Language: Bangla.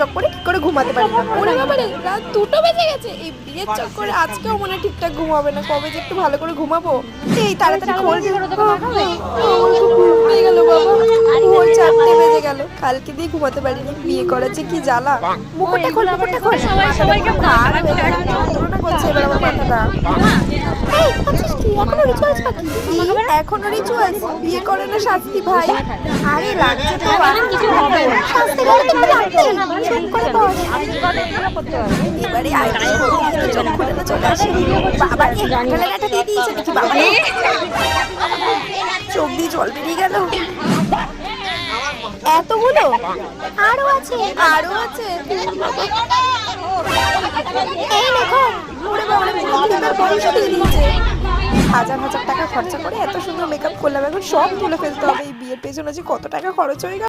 চক্করে ঠিক করে ঘুমাতে পারি না। ওরে বাবা রে, রাত 2টো বেজে গেছে। এই বিয়ের চক্করে আজকেও মনে হয় ঠিকঠাক ঘুমাবে না। কবে যে একটু ভালো করে ঘুমাবো। এই তাড়াতাড়ি খোল। পেয়ে গেল বাবা, ভোর 4টে বেজে গেল। কালকে দিয়ে ঘুমাতে পারিনি। বিয়ে করার যে কি জ্বালা। মুকুটটা খোল, মুকুটটা খোল। সবাইকে ভার হয়ে গেল, যন্ত্রণা করছে এবার আমার মাথাটা। এই আছিস কি? এখনো রিচুয়ালস বাকি? এখনো রিচুয়ালস? বিয়ে করে না শাস্তি ভাই? আরে লাগছে তো, আর কিছু হবে না। শাস্তি গেলে তো লাগবে। চুপ করে বস। এবারে আইতে চোখ খুলে না চলে আসে। বাবা রে, ঠেলাটা দিয়ে দিয়েছে দেখি। বাবা রে, চোখ দিয়ে জল বেরিয়ে গেল। এতগুলো? আরো আছে, আরো আছে। এই দেখো, ওরে বাবা রে, পুরো ক্রিমের বয়স দিয়ে দিয়েছে। হাজার হাজার টাকা খরচা করে এত সুন্দর মেকআপ করলাম, এখন সব তুলে ফেলতে হবে। এই বিয়ের পেছনে যে কত টাকা খরচ হয়ে গেল।